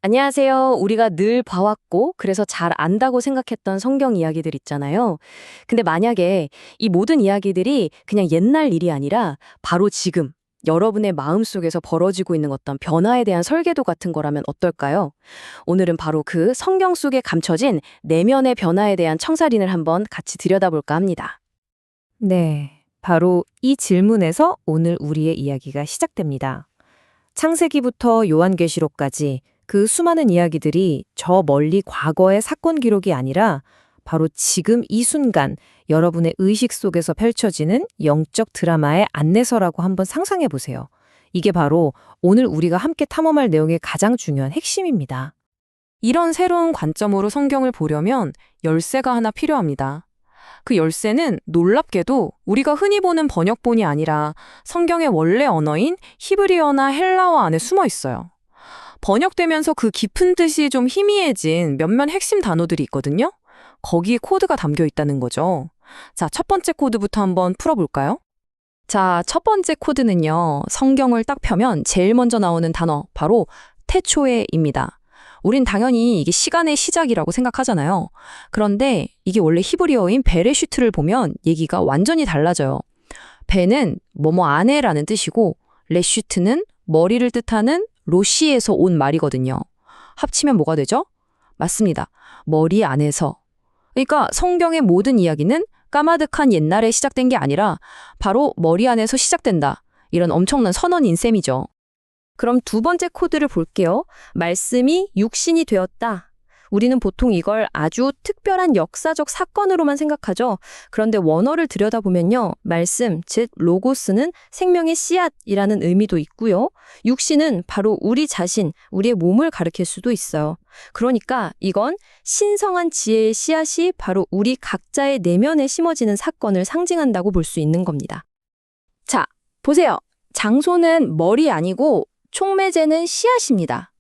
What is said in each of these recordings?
안녕하세요. 우리가 늘 봐왔고, 그래서 잘 안다고 생각했던 성경 이야기들 있잖아요. 근데 만약에 이 모든 이야기들이 그냥 옛날 일이 아니라 바로 지금, 여러분의 마음속에서 벌어지고 있는 어떤 변화에 대한 설계도 같은 거라면 어떨까요? 오늘은 바로 그 성경 속에 감춰진 내면의 변화에 대한 청사진을 한번 같이 들여다볼까 합니다. 네, 바로 이 질문에서 오늘 우리의 이야기가 시작됩니다. 창세기부터 요한계시록까지 그 수많은 이야기들이 저 멀리 과거의 사건 기록이 아니라 바로 지금 이 순간 여러분의 의식 속에서 펼쳐지는 영적 드라마의 안내서라고 한번 상상해 보세요. 이게 바로 오늘 우리가 함께 탐험할 내용의 가장 중요한 핵심입니다. 이런 새로운 관점으로 성경을 보려면 열쇠가 하나 필요합니다. 그 열쇠는 놀랍게도 우리가 흔히 보는 번역본이 아니라 성경의 원래 언어인 히브리어나 헬라어 안에 숨어 있어요. 번역되면서 그 깊은 뜻이 좀 희미해진 몇몇 핵심 단어들이 있거든요. 거기에 코드가 담겨 있다는 거죠. 자, 첫 번째 코드부터 한번 풀어볼까요? 자, 첫 번째 코드는요. 성경을 딱 펴면 제일 먼저 나오는 단어, 바로 태초에입니다. 우린 당연히 이게 시간의 시작이라고 생각하잖아요. 그런데 이게 원래 히브리어인 베레슈트를 보면 얘기가 완전히 달라져요. 베는 뭐뭐 안에라는 뜻이고 레슈트는 머리를 뜻하는 로시에서 온 말이거든요. 합치면 뭐가 되죠? 맞습니다. 머리 안에서. 그러니까 성경의 모든 이야기는 까마득한 옛날에 시작된 게 아니라 바로 머리 안에서 시작된다. 이런 엄청난 선언인 셈이죠. 그럼 두 번째 코드를 볼게요. 말씀이 육신이 되었다. 우리는 보통 이걸 아주 특별한 역사적 사건으로만 생각하죠. 그런데 원어를 들여다보면요. 말씀, 즉 로고스는 생명의 씨앗이라는 의미도 있고요. 육신은 바로 우리 자신, 우리의 몸을 가리킬 수도 있어요. 그러니까 이건 신성한 지혜의 씨앗이 바로 우리 각자의 내면에 심어지는 사건을 상징한다고 볼 수 있는 겁니다. 자, 보세요. 장소는 머리 아니고 촉매제는 씨앗입니다.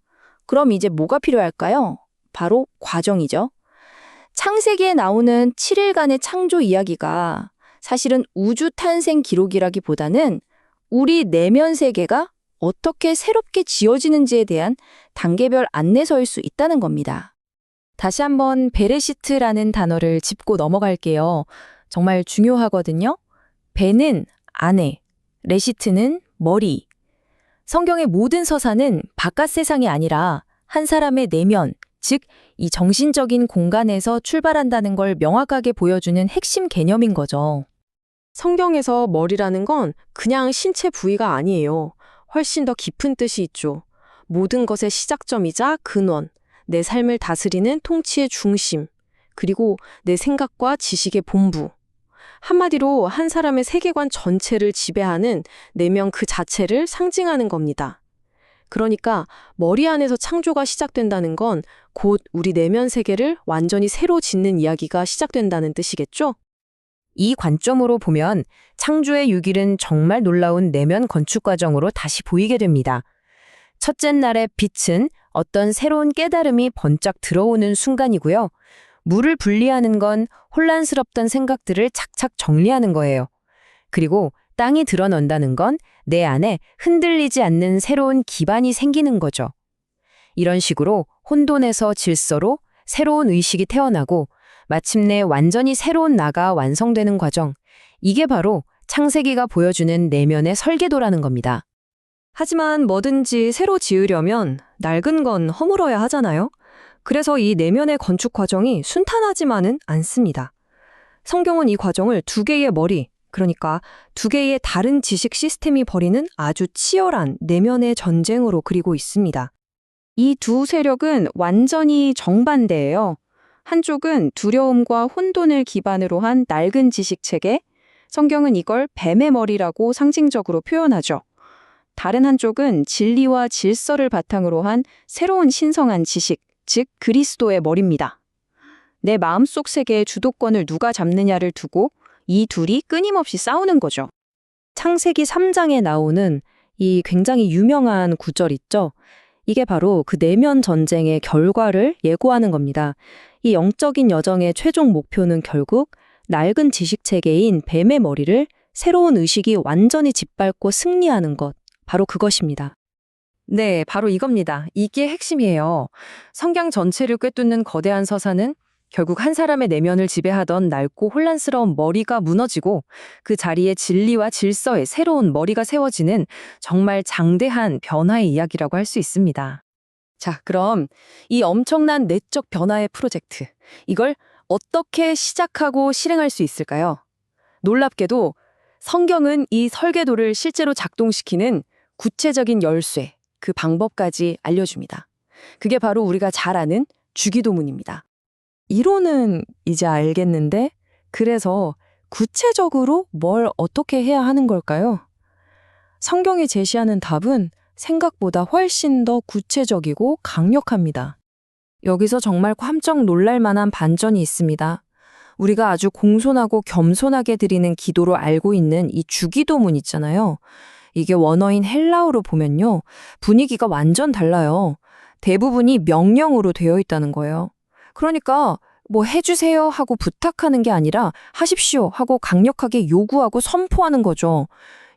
그럼 이제 뭐가 필요할까요? 바로 과정이죠. 창세기에 나오는 7일간의 창조 이야기가 사실은 우주 탄생 기록이라기보다는 우리 내면 세계가 어떻게 새롭게 지어지는지에 대한 단계별 안내서일 수 있다는 겁니다. 다시 한번 베레시트라는 단어를 짚고 넘어갈게요. 정말 중요하거든요. 베는 안에, 레시트는 머리. 성경의 모든 서사는 바깥 세상이 아니라 한 사람의 내면, 즉 이 정신적인 공간에서 출발한다는 걸 명확하게 보여주는 핵심 개념인 거죠. 성경에서 머리라는 건 그냥 신체 부위가 아니에요. 훨씬 더 깊은 뜻이 있죠. 모든 것의 시작점이자 근원, 내 삶을 다스리는 통치의 중심, 그리고 내 생각과 지식의 본부. 한마디로 한 사람의 세계관 전체를 지배하는 내면 그 자체를 상징하는 겁니다. 그러니까 머리 안에서 창조가 시작된다는 건 곧 우리 내면 세계를 완전히 새로 짓는 이야기가 시작된다는 뜻이겠죠? 이 관점으로 보면 창조의 6일은 정말 놀라운 내면 건축 과정으로 다시 보이게 됩니다. 첫째 날의 빛은 어떤 새로운 깨달음이 번쩍 들어오는 순간이고요. 물을 분리하는 건 혼란스럽던 생각들을 착착 정리하는 거예요. 그리고 땅이 드러난다는 건 내 안에 흔들리지 않는 새로운 기반이 생기는 거죠. 이런 식으로 혼돈에서 질서로 새로운 의식이 태어나고 마침내 완전히 새로운 나가 완성되는 과정. 이게 바로 창세기가 보여주는 내면의 설계도라는 겁니다. 하지만 뭐든지 새로 지으려면 낡은 건 허물어야 하잖아요. 그래서 이 내면의 건축 과정이 순탄하지만은 않습니다. 성경은 이 과정을 두 개의 머리, 그러니까 두 개의 다른 지식 시스템이 벌이는 아주 치열한 내면의 전쟁으로 그리고 있습니다. 이 두 세력은 완전히 정반대예요. 한쪽은 두려움과 혼돈을 기반으로 한 낡은 지식 체계, 성경은 이걸 뱀의 머리라고 상징적으로 표현하죠. 다른 한쪽은 진리와 질서를 바탕으로 한 새로운 신성한 지식, 즉 그리스도의 머리입니다. 내 마음속 세계의 주도권을 누가 잡느냐를 두고 이 둘이 끊임없이 싸우는 거죠. 창세기 3장에 나오는 이 굉장히 유명한 구절 있죠. 이게 바로 그 내면 전쟁의 결과를 예고하는 겁니다. 이 영적인 여정의 최종 목표는 결국 낡은 지식 체계인 뱀의 머리를 새로운 의식이 완전히 짓밟고 승리하는 것, 바로 그것입니다. 네, 바로 이겁니다. 이게 핵심이에요. 성경 전체를 꿰뚫는 거대한 서사는 결국 한 사람의 내면을 지배하던 낡고 혼란스러운 머리가 무너지고 그 자리에 진리와 질서의 새로운 머리가 세워지는 정말 장대한 변화의 이야기라고 할 수 있습니다. 자, 그럼 이 엄청난 내적 변화의 프로젝트, 이걸 어떻게 시작하고 실행할 수 있을까요? 놀랍게도 성경은 이 설계도를 실제로 작동시키는 구체적인 열쇠, 그 방법까지 알려줍니다. 그게 바로 우리가 잘 아는 주기도문입니다. 이론은 이제 알겠는데, 그래서 구체적으로 뭘 어떻게 해야 하는 걸까요? 성경이 제시하는 답은 생각보다 훨씬 더 구체적이고 강력합니다. 여기서 정말 깜짝 놀랄 만한 반전이 있습니다. 우리가 아주 공손하고 겸손하게 드리는 기도로 알고 있는 이 주기도문 있잖아요. 이게 원어인 헬라어로 보면요, 분위기가 완전 달라요. 대부분이 명령으로 되어 있다는 거예요. 그러니까 뭐 해주세요 하고 부탁하는 게 아니라 하십시오 하고 강력하게 요구하고 선포하는 거죠.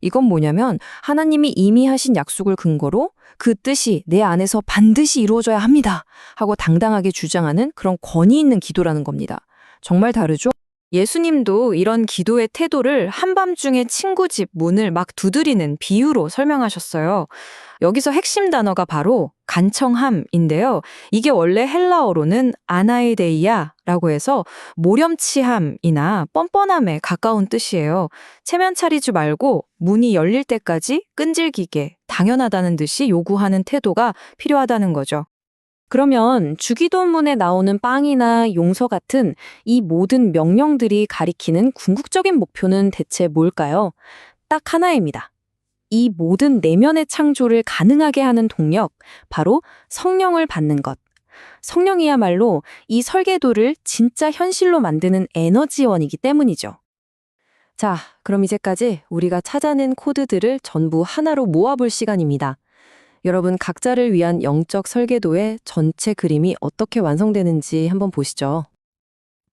이건 뭐냐면 하나님이 이미 하신 약속을 근거로 그 뜻이 내 안에서 반드시 이루어져야 합니다 하고 당당하게 주장하는 그런 권위 있는 기도라는 겁니다. 정말 다르죠? 예수님도 이런 기도의 태도를 한밤중에 친구 집 문을 막 두드리는 비유로 설명하셨어요. 여기서 핵심 단어가 바로 간청함인데요. 이게 원래 헬라어로는 아나이데이아라고 해서 모렴치함이나 뻔뻔함에 가까운 뜻이에요. 체면 차리지 말고 문이 열릴 때까지 끈질기게 당연하다는 듯이 요구하는 태도가 필요하다는 거죠. 그러면 주기도문에 나오는 빵이나 용서 같은 이 모든 명령들이 가리키는 궁극적인 목표는 대체 뭘까요? 딱 하나입니다. 이 모든 내면의 창조를 가능하게 하는 동력, 바로 성령을 받는 것. 성령이야말로 이 설계도를 진짜 현실로 만드는 에너지원이기 때문이죠. 자, 그럼 이제까지 우리가 찾아낸 코드들을 전부 하나로 모아볼 시간입니다. 여러분 각자를 위한 영적 설계도의 전체 그림이 어떻게 완성되는지 한번 보시죠.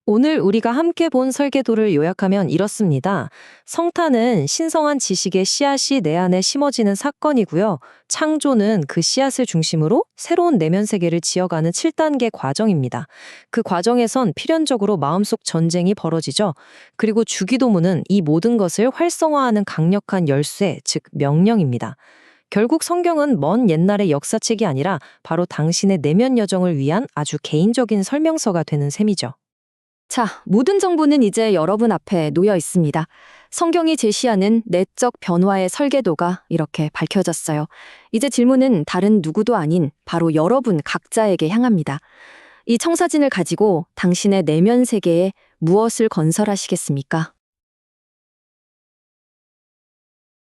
오늘 우리가 함께 본 설계도를 요약하면 이렇습니다. 성탄은 신성한 지식의 씨앗이 내 안에 심어지는 사건이고요. 창조는 그 씨앗을 중심으로 새로운 내면 세계를 지어가는 7단계 과정입니다. 그 과정에선 필연적으로 마음속 전쟁이 벌어지죠. 그리고 주기도문은 이 모든 것을 활성화하는 강력한 열쇠, 즉 명령입니다. 결국 성경은 먼 옛날의 역사책이 아니라 바로 당신의 내면 여정을 위한 아주 개인적인 설명서가 되는 셈이죠. 자, 모든 정보는 이제 여러분 앞에 놓여 있습니다. 성경이 제시하는 내적 변화의 설계도가 이렇게 밝혀졌어요. 이제 질문은 다른 누구도 아닌 바로 여러분 각자에게 향합니다. 이 청사진을 가지고 당신의 내면 세계에 무엇을 건설하시겠습니까?